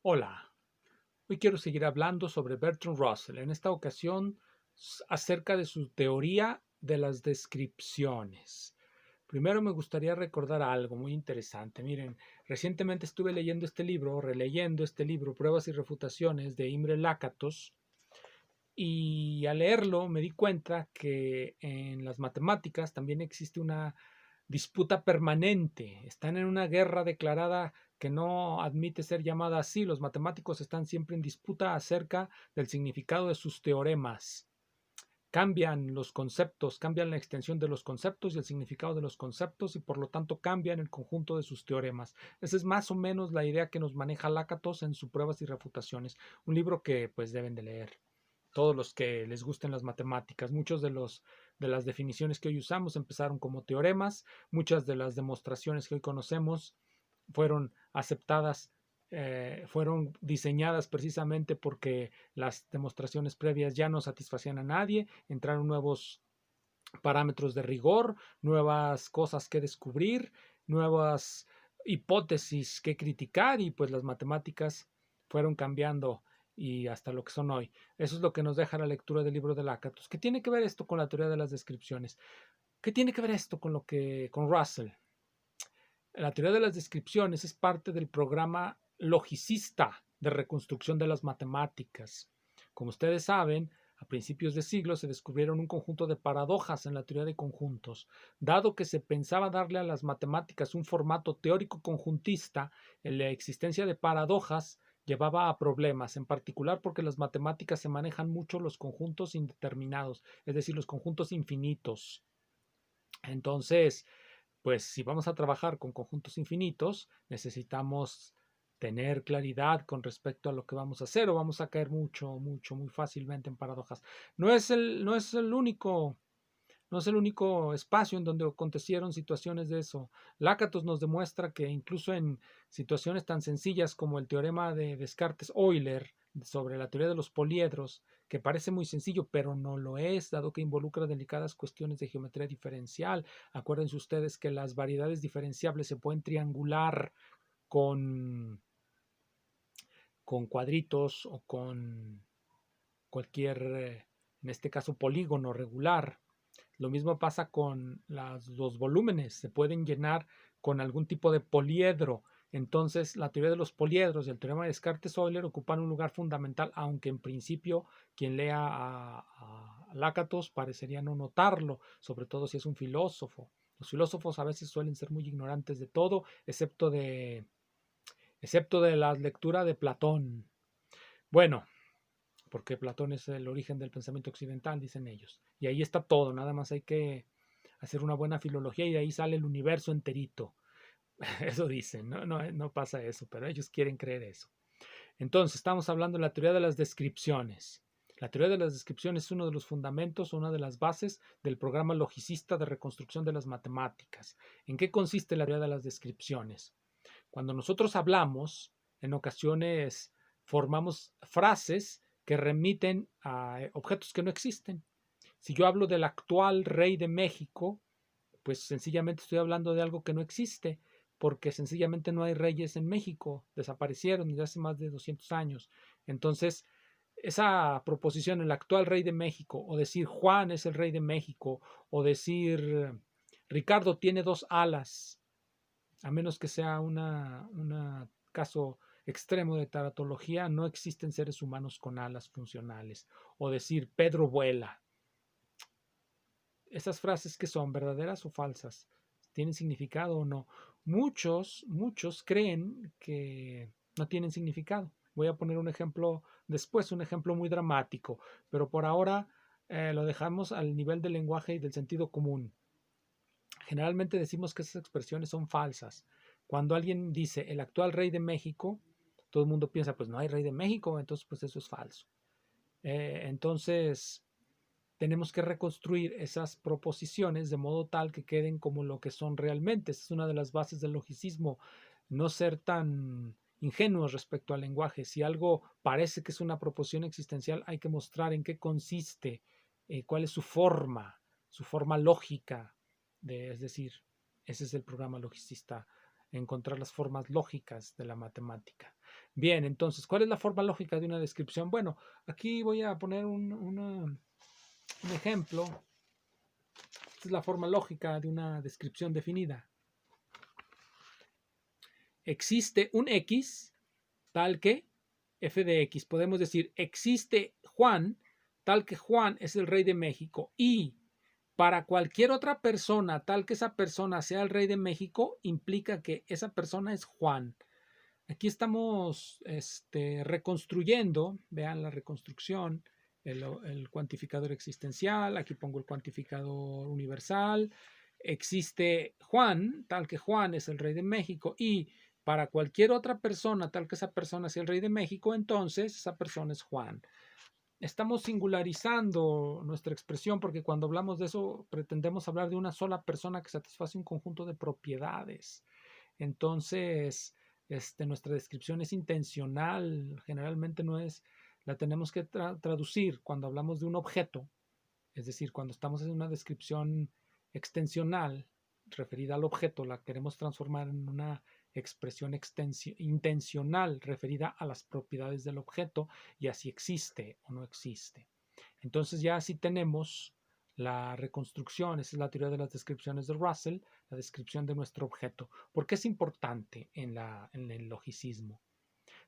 Hola, hoy quiero seguir hablando sobre Bertrand Russell, en esta ocasión acerca de su teoría de las descripciones. Primero me gustaría recordar algo muy interesante. Miren, recientemente estuve leyendo este libro, releyendo este libro, Pruebas y Refutaciones de Imre Lakatos, y al leerlo me di cuenta que en las matemáticas también existe una disputa permanente. Están en una guerra declarada que no admite ser llamada así. Los matemáticos están siempre en disputa acerca del significado de sus teoremas. Cambian los conceptos, cambian la extensión de los conceptos y el significado de los conceptos y por lo tanto cambian el conjunto de sus teoremas. Esa es más o menos la idea que nos maneja Lakatos en sus Pruebas y Refutaciones, un libro que pues deben de leer todos los que les gusten las matemáticas. Muchos de las definiciones que hoy usamos empezaron como teoremas, muchas de las demostraciones que hoy conocemos fueron aceptadas, fueron diseñadas precisamente porque las demostraciones previas ya no satisfacían a nadie, entraron nuevos parámetros de rigor, nuevas cosas que descubrir, nuevas hipótesis que criticar y pues las matemáticas fueron cambiando y hasta lo que son hoy. Eso es lo que nos deja la lectura del libro de Lakatos. ¿Qué tiene que ver esto con la teoría de las descripciones? ¿Qué tiene que ver esto con con Russell? La teoría de las descripciones es parte del programa logicista de reconstrucción de las matemáticas. Como ustedes saben, a principios de siglo se descubrieron un conjunto de paradojas en la teoría de conjuntos. Dado que se pensaba darle a las matemáticas un formato teórico conjuntista, la existencia de paradojas llevaba a problemas, en particular porque las matemáticas se manejan mucho los conjuntos indeterminados, es decir, los conjuntos infinitos. Entonces, pues si vamos a trabajar con conjuntos infinitos, necesitamos tener claridad con respecto a lo que vamos a hacer o vamos a caer muy fácilmente en paradojas. No es el único, no es el único espacio en donde acontecieron situaciones de eso. Lakatos nos demuestra que incluso en situaciones tan sencillas como el teorema de Descartes-Euler sobre la teoría de los poliedros, que parece muy sencillo, pero no lo es, dado que involucra delicadas cuestiones de geometría diferencial. Acuérdense ustedes que las variedades diferenciables se pueden triangular con, con cuadritos o con cualquier, en este caso, polígono regular. Lo mismo pasa con los volúmenes, se pueden llenar con algún tipo de poliedro. Entonces, la teoría de los poliedros y el teorema de Descartes-Euler ocupan un lugar fundamental, aunque en principio quien lea a Lakatos parecería no notarlo, sobre todo si es un filósofo. Los filósofos a veces suelen ser muy ignorantes de todo, excepto de la lectura de Platón. Bueno, porque Platón es el origen del pensamiento occidental, dicen ellos. Y ahí está todo, nada más hay que hacer una buena filología y de ahí sale el universo enterito. Eso dicen, no pasa eso, pero ellos quieren creer eso. Entonces, estamos hablando de la teoría de las descripciones. La teoría de las descripciones es uno de los fundamentos, una de las bases del programa logicista de reconstrucción de las matemáticas. ¿En qué consiste la teoría de las descripciones? Cuando nosotros hablamos, en ocasiones formamos frases que remiten a objetos que no existen. Si yo hablo del actual rey de México, pues sencillamente estoy hablando de algo que no existe, porque sencillamente no hay reyes en México, desaparecieron desde hace más de 200 años. Entonces, esa proposición, el actual rey de México, o decir Juan es el rey de México, o decir Ricardo tiene dos alas, a menos que sea un caso extremo de teratología, no existen seres humanos con alas funcionales. O decir Pedro vuela. ¿Esas frases que son verdaderas o falsas? ¿Tienen significado o no? Muchos creen que no tienen significado. Voy a poner un ejemplo después, un ejemplo muy dramático, pero por ahora lo dejamos al nivel del lenguaje y del sentido común. Generalmente decimos que esas expresiones son falsas. Cuando alguien dice el actual rey de México, todo el mundo piensa, pues no hay rey de México, entonces pues eso es falso. Entonces, tenemos que reconstruir esas proposiciones de modo tal que queden como lo que son realmente. Esa es una de las bases del logicismo, no ser tan ingenuos respecto al lenguaje. Si algo parece que es una proposición existencial, hay que mostrar en qué consiste, cuál es su forma lógica, es decir, ese es el programa logicista, encontrar las formas lógicas de la matemática. Bien, entonces, ¿cuál es la forma lógica de una descripción? Bueno, aquí voy a poner un ejemplo. Esta es la forma lógica de una descripción definida. Existe un X tal que f de X. Podemos decir, existe Juan tal que Juan es el rey de México y para cualquier otra persona tal que esa persona sea el rey de México implica que esa persona es Juan. Aquí estamos reconstruyendo, vean la reconstrucción, el cuantificador existencial, aquí pongo el cuantificador universal, existe Juan, tal que Juan es el rey de México, y para cualquier otra persona, tal que esa persona sea el rey de México, entonces esa persona es Juan. Estamos singularizando nuestra expresión porque cuando hablamos de eso pretendemos hablar de una sola persona que satisface un conjunto de propiedades. Entonces, nuestra descripción es intencional, generalmente no es, la tenemos que traducir cuando hablamos de un objeto, es decir, cuando estamos en una descripción extensional referida al objeto, la queremos transformar en una expresión intencional referida a las propiedades del objeto y a si existe o no existe. Entonces ya así tenemos la reconstrucción, esa es la teoría de las descripciones de Russell, la descripción de nuestro objeto. ¿Por qué es importante en el logicismo?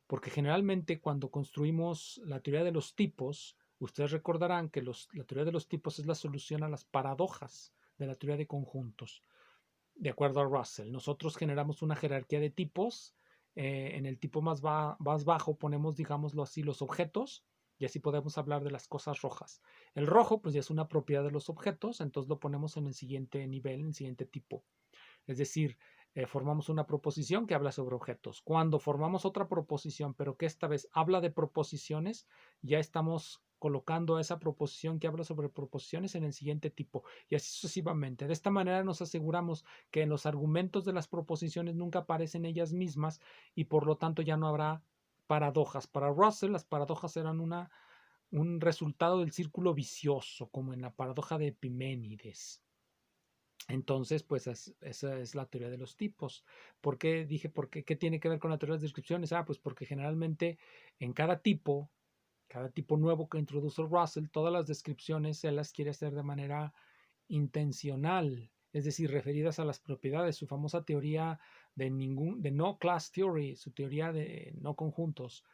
Porque generalmente cuando construimos la teoría de los tipos, ustedes recordarán que la teoría de los tipos es la solución a las paradojas de la teoría de conjuntos. De acuerdo a Russell, nosotros generamos una jerarquía de tipos. En el tipo más bajo ponemos, digámoslo así, los objetos y así podemos hablar de las cosas rojas. El rojo, pues ya es una propiedad de los objetos, entonces lo ponemos en el siguiente nivel, en el siguiente tipo. Es decir, formamos una proposición que habla sobre objetos. Cuando formamos otra proposición, pero que esta vez habla de proposiciones, ya estamos colocando a esa proposición que habla sobre proposiciones en el siguiente tipo y así sucesivamente. De esta manera nos aseguramos que en los argumentos de las proposiciones nunca aparecen ellas mismas y por lo tanto ya no habrá paradojas. Para Russell las paradojas eran un resultado del círculo vicioso, como en la paradoja de Epiménides. Entonces, pues esa es la teoría de los tipos. ¿Por qué dije, qué tiene que ver con la teoría de las descripciones? Pues porque generalmente en cada tipo nuevo que introduce Russell, todas las descripciones él las quiere hacer de manera intencional, es decir, referidas a las propiedades. Su famosa teoría de no class theory, su teoría de no conjuntos,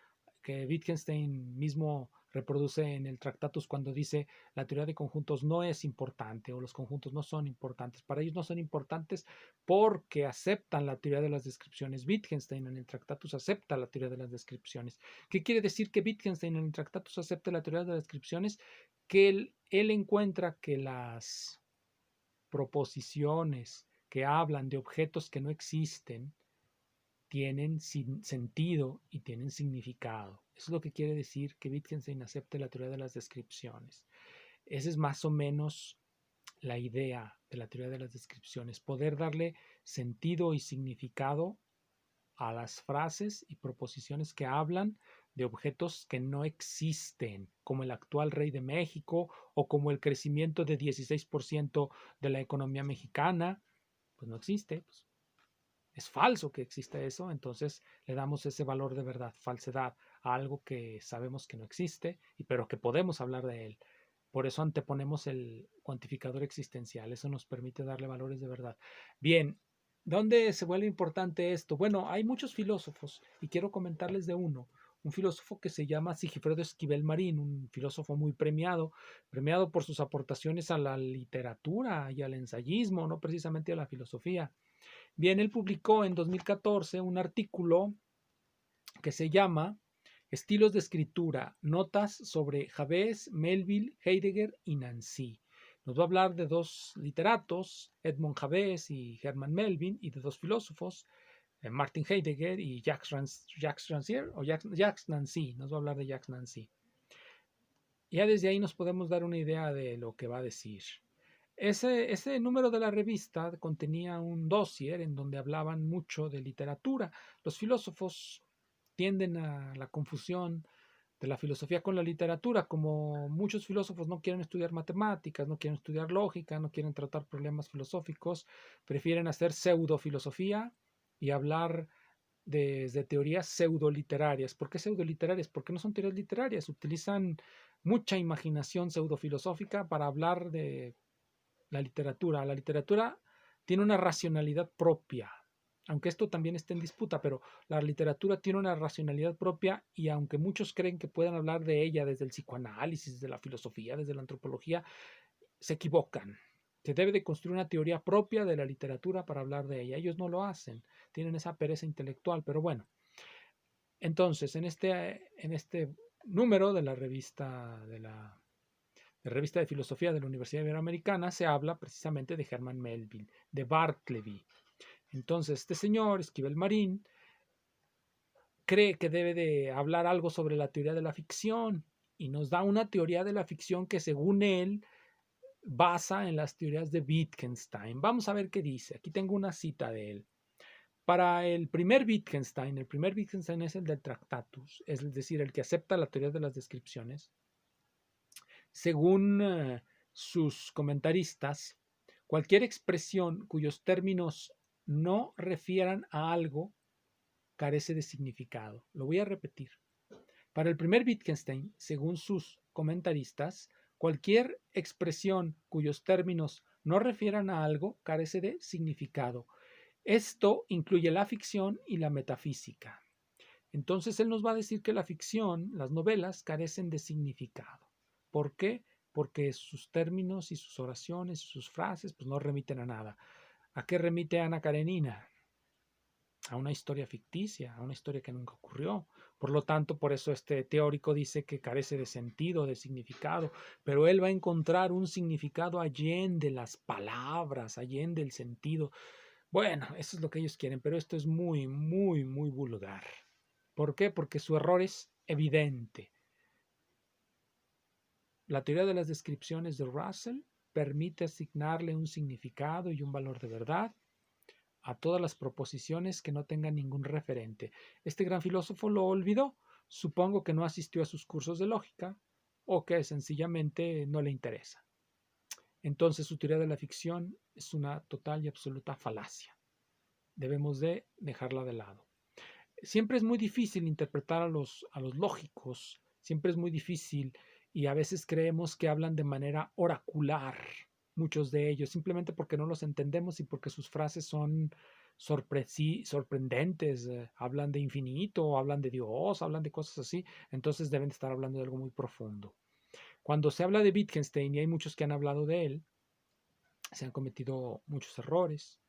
que Wittgenstein mismo reproduce en el Tractatus cuando dice la teoría de conjuntos no es importante o los conjuntos no son importantes. Para ellos no son importantes porque aceptan la teoría de las descripciones. Wittgenstein en el Tractatus acepta la teoría de las descripciones. ¿Qué quiere decir que Wittgenstein en el Tractatus acepta la teoría de las descripciones? Que él encuentra que las proposiciones que hablan de objetos que no existen tienen sentido y tienen significado. Eso es lo que quiere decir que Wittgenstein acepte la teoría de las descripciones. Esa es más o menos la idea de la teoría de las descripciones, poder darle sentido y significado a las frases y proposiciones que hablan de objetos que no existen, como el actual rey de México o como el crecimiento de 16% de la economía mexicana, pues no existe, pues es falso que exista eso, entonces le damos ese valor de verdad, falsedad, a algo que sabemos que no existe, pero que podemos hablar de él. Por eso anteponemos el cuantificador existencial, eso nos permite darle valores de verdad. Bien, ¿dónde se vuelve importante esto? Bueno, hay muchos filósofos y quiero comentarles de uno. Un filósofo que se llama Sigifredo Esquivel Marín, un filósofo muy premiado por sus aportaciones a la literatura y al ensayismo, no precisamente a la filosofía. Bien, él publicó en 2014 un artículo que se llama Estilos de escritura, notas sobre Javes, Melville, Heidegger y Nancy. Nos va a hablar de dos literatos, Edmond Javes y Hermann Melville, y de dos filósofos, Martin Heidegger y Jacques Rancière, o Jacques Nancy. Nos va a hablar de Jacques Nancy. Ya desde ahí nos podemos dar una idea de lo que va a decir. Ese número de la revista contenía un dossier en donde hablaban mucho de literatura. Los filósofos tienden a la confusión de la filosofía con la literatura, como muchos filósofos no quieren estudiar matemáticas, no quieren estudiar lógica, no quieren tratar problemas filosóficos, prefieren hacer pseudofilosofía y hablar desde teorías pseudoliterarias. ¿Por qué pseudoliterarias? Porque no son teorías literarias, utilizan mucha imaginación pseudofilosófica para hablar de la literatura. La literatura tiene una racionalidad propia, aunque esto también está en disputa, pero la literatura tiene una racionalidad propia y aunque muchos creen que puedan hablar de ella desde el psicoanálisis, desde la filosofía, desde la antropología, se equivocan. Se debe de construir una teoría propia de la literatura para hablar de ella. Ellos no lo hacen, tienen esa pereza intelectual, pero bueno. Entonces, en este número de la revista de filosofía de la Universidad Iberoamericana se habla precisamente de Herman Melville, de Bartleby. Entonces, este señor, Esquivel Marín, cree que debe de hablar algo sobre la teoría de la ficción y nos da una teoría de la ficción que según él basa en las teorías de Wittgenstein. Vamos a ver qué dice. Aquí tengo una cita de él. Para el primer Wittgenstein es el del Tractatus, es decir, el que acepta la teoría de las descripciones. Según sus comentaristas, cualquier expresión cuyos términos no refieran a algo carece de significado. Lo voy a repetir. Para el primer Wittgenstein, según sus comentaristas, cualquier expresión cuyos términos no refieran a algo carece de significado. Esto incluye la ficción y la metafísica. Entonces él nos va a decir que la ficción, las novelas, carecen de significado. ¿Por qué? Porque sus términos y sus oraciones y sus frases pues no remiten a nada. ¿A qué remite Ana Karenina? A una historia ficticia, a una historia que nunca ocurrió. Por lo tanto, por eso este teórico dice que carece de sentido, de significado, pero él va a encontrar un significado allende las palabras, allende el sentido. Bueno, eso es lo que ellos quieren, pero esto es muy, muy, muy vulgar. ¿Por qué? Porque su error es evidente. La teoría de las descripciones de Russell permite asignarle un significado y un valor de verdad a todas las proposiciones que no tengan ningún referente. Este gran filósofo lo olvidó. Supongo que no asistió a sus cursos de lógica o que sencillamente no le interesa. Entonces su teoría de la ficción es una total y absoluta falacia. Debemos de dejarla de lado. Siempre es muy difícil interpretar a los lógicos, siempre es muy difícil y a veces creemos que hablan de manera oracular, muchos de ellos, simplemente porque no los entendemos y porque sus frases son sorprendentes, hablan de infinito, hablan de Dios, hablan de cosas así, entonces deben estar hablando de algo muy profundo. Cuando se habla de Wittgenstein, y hay muchos que han hablado de él, se han cometido muchos errores,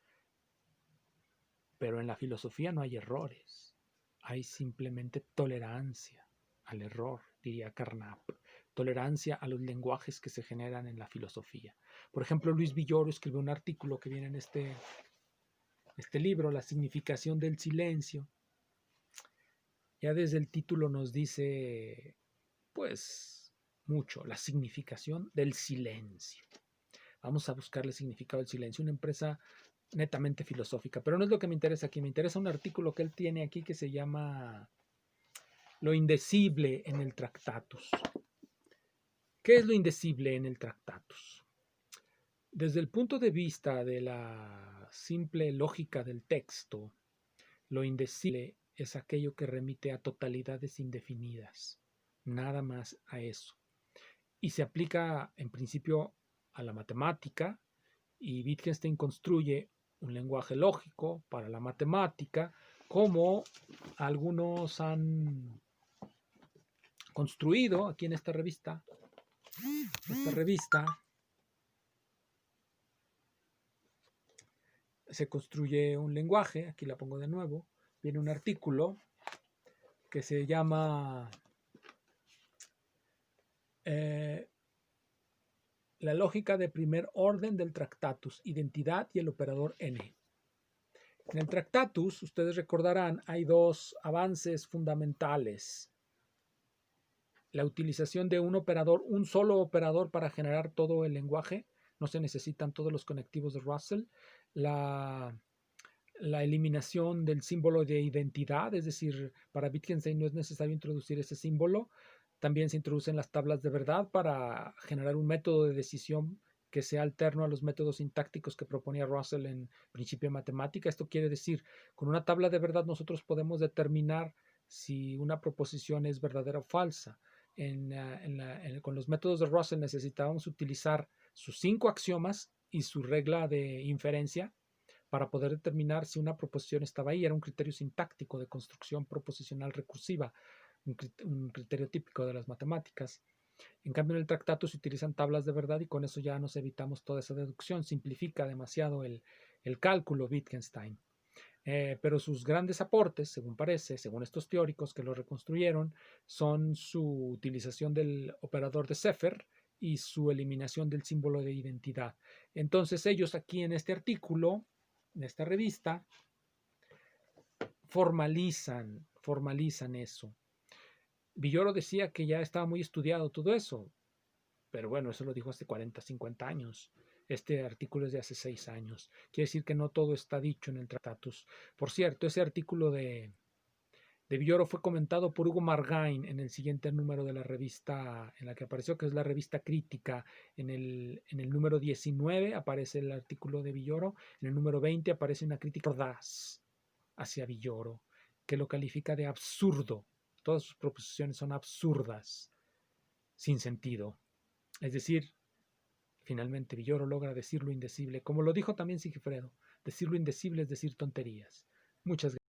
pero en la filosofía no hay errores. Hay simplemente tolerancia al error, diría Carnap, tolerancia a los lenguajes que se generan en la filosofía. Por ejemplo, Luis Villoro escribió un artículo que viene en este libro, La significación del silencio. Ya desde el título nos dice, pues, mucho, la significación del silencio. Vamos a buscarle significado del silencio, una empresa netamente filosófica, pero no es lo que me interesa aquí, me interesa un artículo que él tiene aquí que se llama Lo indecible en el Tractatus. ¿Qué es lo indecible en el Tractatus? Desde el punto de vista de la simple lógica del texto, lo indecible es aquello que remite a totalidades indefinidas, nada más a eso. Y se aplica en principio a la matemática, y Wittgenstein construye un lenguaje lógico para la matemática, como algunos han construido aquí en esta revista. Esta revista se construye un lenguaje, aquí la pongo de nuevo, viene un artículo que se llama La lógica de primer orden del Tractatus, identidad y el operador N. En el Tractatus, ustedes recordarán, hay dos avances fundamentales. La utilización de un solo operador para generar todo el lenguaje, no se necesitan todos los conectivos de Russell. La eliminación del símbolo de identidad, es decir, para Wittgenstein no es necesario introducir ese símbolo. También se introducen las tablas de verdad para generar un método de decisión que sea alterno a los métodos sintácticos que proponía Russell en Principio de Matemática. Esto quiere decir, con una tabla de verdad nosotros podemos determinar si una proposición es verdadera o falsa. Con los métodos de Russell necesitábamos utilizar sus 5 axiomas y su regla de inferencia para poder determinar si una proposición estaba ahí. Era un criterio sintáctico de construcción proposicional recursiva, un criterio típico de las matemáticas. En cambio, en el Tractatus se utilizan tablas de verdad y con eso ya nos evitamos toda esa deducción. Simplifica demasiado el cálculo Wittgenstein. Pero sus grandes aportes, según parece, según estos teóricos que lo reconstruyeron, son su utilización del operador de Sefer y su eliminación del símbolo de identidad. Entonces ellos aquí en este artículo, en esta revista, formalizan eso. Villoro decía que ya estaba muy estudiado todo eso, pero bueno, eso lo dijo hace 40, 50 años. Este artículo es de hace 6 años. Quiere decir que no todo está dicho en el Tractatus. Por cierto, ese artículo de Villoro fue comentado por Hugo Margain en el siguiente número de la revista en la que apareció, que es la revista Crítica. En el número 19 aparece el artículo de Villoro, en el número 20 aparece una crítica mordaz hacia Villoro, que lo califica de absurdo. Todas sus proposiciones son absurdas, sin sentido. Es decir, finalmente Villoro logra decir lo indecible, como lo dijo también Sigifredo. Decir lo indecible es decir tonterías. Muchas gracias.